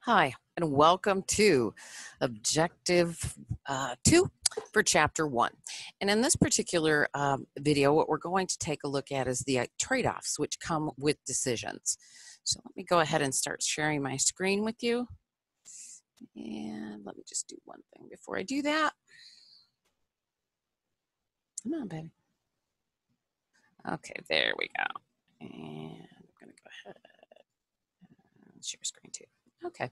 Hi, and welcome to Objective 2 for Chapter 1. And in this particular video, what we're going to take a look at is the trade-offs which come with decisions. So let me go ahead and start sharing my screen with you. And let me just do one thing before I do that. Come on, baby. Okay, there we go. And I'm going to go ahead and share screen too. Okay,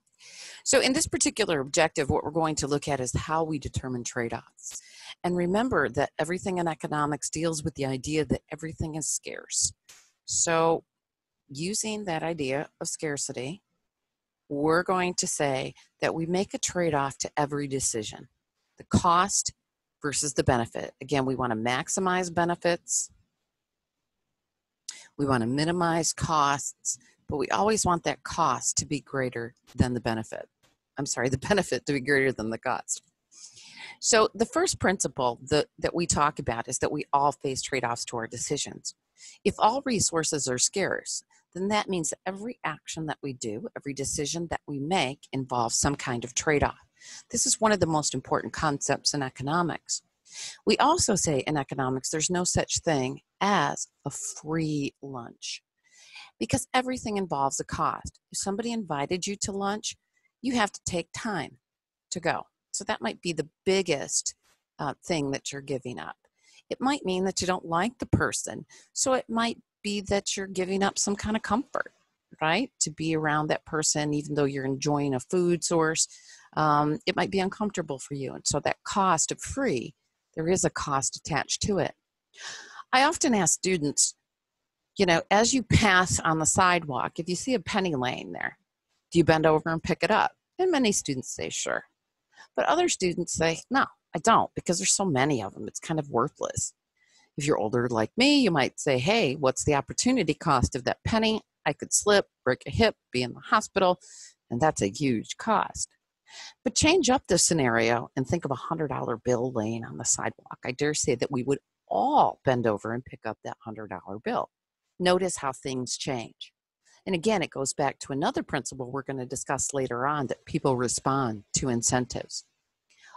so in this particular objective, what we're going to look at is how we determine trade-offs. And remember that everything in economics deals with the idea that everything is scarce. So using that idea of scarcity, we're going to say that we make a trade-off to every decision. The cost versus the benefit. Again, we want to maximize benefits. We want to minimize costs. But we always want that cost to be greater than the benefit. I'm sorry, the benefit to be greater than the cost. So the first principle that we talk about is that we all face trade-offs to our decisions. If all resources are scarce, then that means that every action that we do, every decision that we make involves some kind of trade-off. This is one of the most important concepts in economics. We also say in economics there's no such thing as a free lunch, because everything involves a cost. If somebody invited you to lunch, you have to take time to go. So that might be the biggest thing that you're giving up. It might mean that you don't like the person. So it might be that you're giving up some kind of comfort, right? To be around that person, even though you're enjoying a food source, it might be uncomfortable for you. And so that cost of free, there is a cost attached to it. I often ask students, you know, as you pass on the sidewalk, if you see a penny laying there, do you bend over and pick it up? And many students say, sure. But other students say, no, I don't, because there's so many of them. It's kind of worthless. If you're older like me, you might say, hey, what's the opportunity cost of that penny? I could slip, break a hip, be in the hospital, and that's a huge cost. But change up the scenario and think of a $100 bill laying on the sidewalk. I dare say that we would all bend over and pick up that $100 bill. Notice how things change. And again, it goes back to another principle we're going to discuss later on, that people respond to incentives.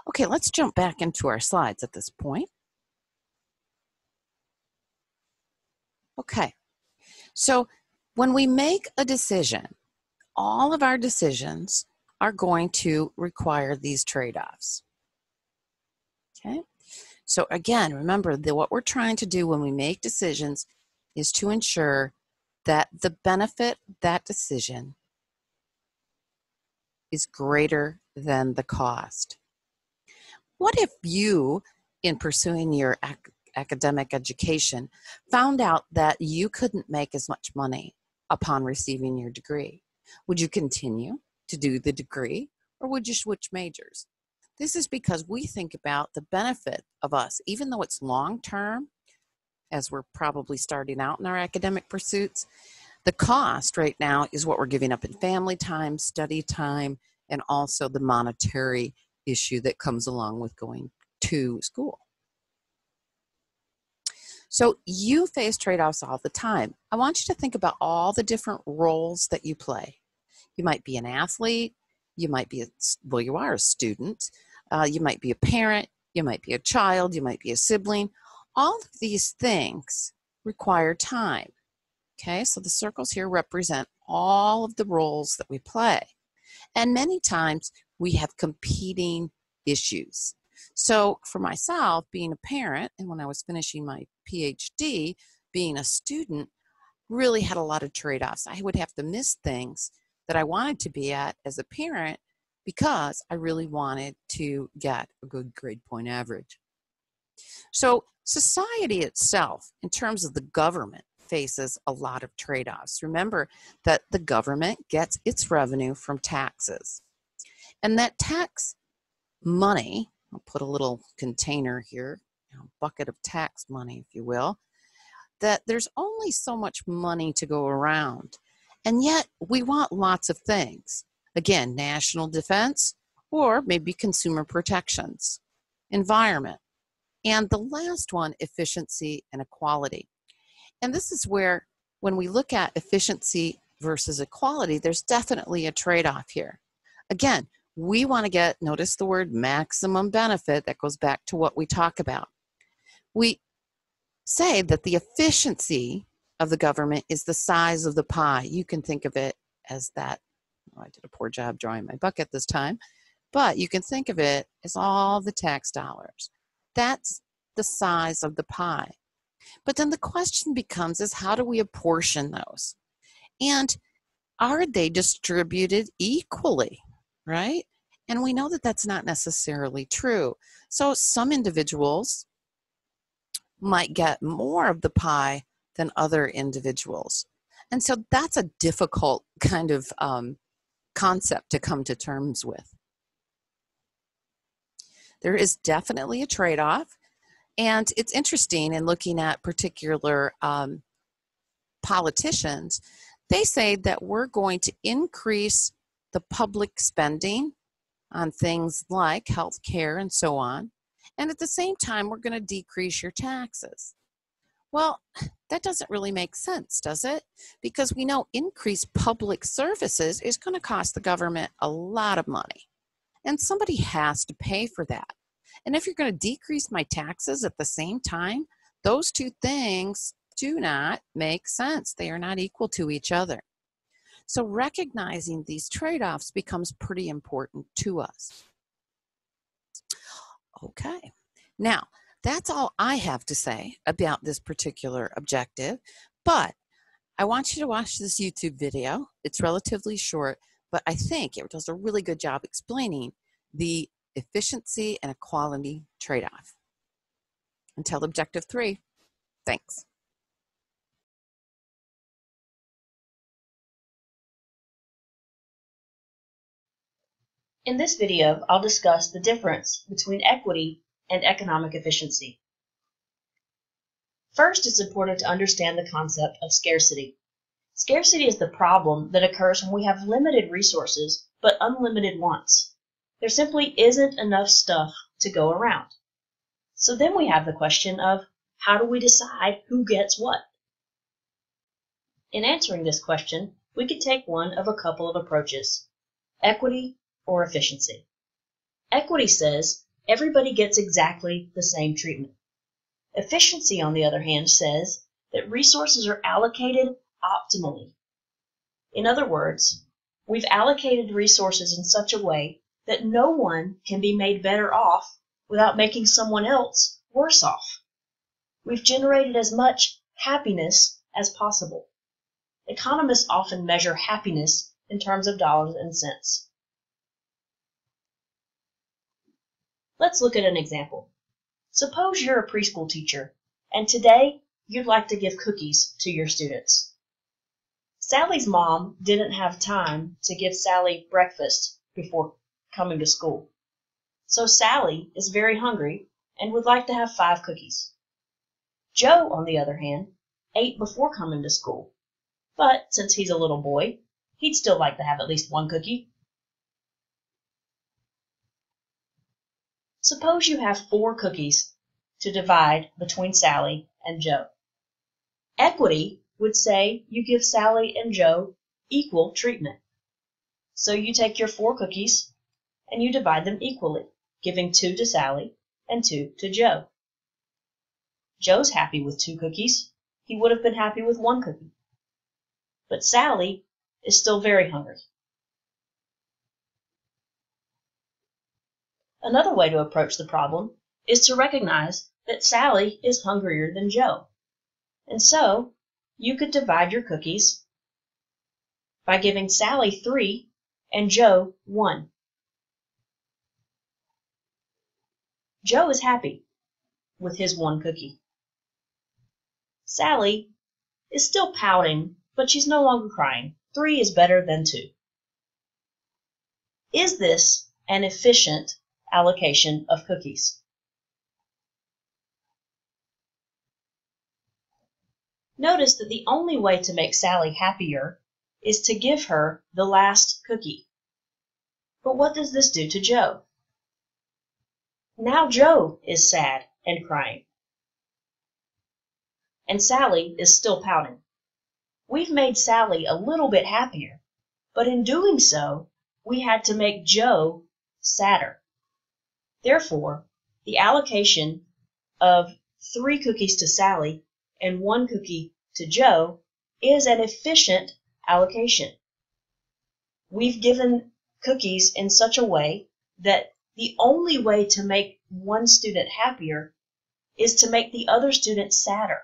Okay, let's jump back into our slides at this point. Okay, so when we make a decision, all of our decisions are going to require these trade-offs. Okay, so again, remember that what we're trying to do when we make decisions is to ensure that the benefit of that decision is greater than the cost. What if you, in pursuing your academic education, found out that you couldn't make as much money upon receiving your degree? Would you continue to do the degree, or would you switch majors? This is because we think about the benefit of us, even though it's long-term, as we're probably starting out in our academic pursuits. The cost right now is what we're giving up in family time, study time, and also the monetary issue that comes along with going to school. So you face trade-offs all the time. I want you to think about all the different roles that you play. You might be an athlete, you might be, well, you are a student, you might be a parent, you might be a child, you might be a sibling. All of these things require time, okay? So the circles here represent all of the roles that we play. And many times we have competing issues. So for myself, being a parent, and when I was finishing my PhD, being a student, really had a lot of trade-offs. I would have to miss things that I wanted to be at as a parent because I really wanted to get a good grade point average. So society itself, in terms of the government, faces a lot of trade-offs. Remember that the government gets its revenue from taxes. And that tax money, I'll put a little container here, a bucket of tax money, if you will, that there's only so much money to go around. And yet we want lots of things. Again, national defense, or maybe consumer protections, environment. And the last one, efficiency and equality. And this is where, when we look at efficiency versus equality, there's definitely a trade-off here. Again, we want to get, notice the word maximum benefit. That goes back to what we talk about. We say that the efficiency of the government is the size of the pie. You can think of it as that. Oh, I did a poor job drawing my bucket this time, but you can think of it as all the tax dollars. That's the size of the pie. But then the question becomes is how do we apportion those? And are they distributed equally, right? And we know that that's not necessarily true. So some individuals might get more of the pie than other individuals. And so that's a difficult kind of concept to come to terms with. There is definitely a trade-off. And it's interesting in looking at particular politicians, they say that we're going to increase the public spending on things like health care and so on. And at the same time, we're going to decrease your taxes. Well, that doesn't really make sense, does it? Because we know increased public services is going to cost the government a lot of money. And somebody has to pay for that. And if you're going to decrease my taxes at the same time, those two things do not make sense. They are not equal to each other. So recognizing these trade-offs becomes pretty important to us. Okay, now that's all I have to say about this particular objective, but I want you to watch this YouTube video. It's relatively short, but I think it does a really good job explaining the efficiency and equality trade-off. Until objective 3, thanks. In this video, I'll discuss the difference between equity and economic efficiency. First, it's important to understand the concept of scarcity. Scarcity is the problem that occurs when we have limited resources but unlimited wants. There simply isn't enough stuff to go around. So then we have the question of how do we decide who gets what? In answering this question, we could take one of a couple of approaches: equity or efficiency. Equity says everybody gets exactly the same treatment. Efficiency, on the other hand, says that resources are allocated optimally. In other words, we've allocated resources in such a way that no one can be made better off without making someone else worse off. We've generated as much happiness as possible. Economists often measure happiness in terms of dollars and cents. Let's look at an example. Suppose you're a preschool teacher, and today you'd like to give cookies to your students. Sally's mom didn't have time to give Sally breakfast before coming to school. So Sally is very hungry and would like to have 5 cookies. Joe, on the other hand, ate before coming to school, but since he's a little boy, he'd still like to have at least 1 cookie. Suppose you have 4 cookies to divide between Sally and Joe. Equity would say you give Sally and Joe equal treatment. So you take your 4 cookies and you divide them equally, giving 2 to Sally and 2 to Joe. Joe's happy with 2 cookies. He would have been happy with 1 cookie. But Sally is still very hungry. Another way to approach the problem is to recognize that Sally is hungrier than Joe. And so, you could divide your cookies by giving Sally 3 and Joe 1. Joe is happy with his 1 cookie. Sally is still pouting, but she's no longer crying. 3 is better than 2. Is this an efficient allocation of cookies? Notice that the only way to make Sally happier is to give her the last cookie. But what does this do to Joe? Now Joe is sad and crying. And Sally is still pouting. We've made Sally a little bit happier, but in doing so, we had to make Joe sadder. Therefore, the allocation of 3 cookies to Sally and 1 cookie to Joe is an efficient allocation. We've given cookies in such a way that the only way to make one student happier is to make the other student sadder.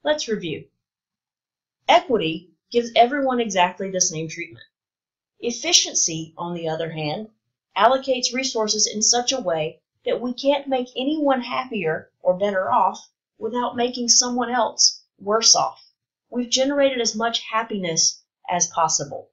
Let's review. Equity gives everyone exactly the same treatment. Efficiency, on the other hand, allocates resources in such a way that we can't make anyone happier or better off without making someone else worse off. We've generated as much happiness as possible.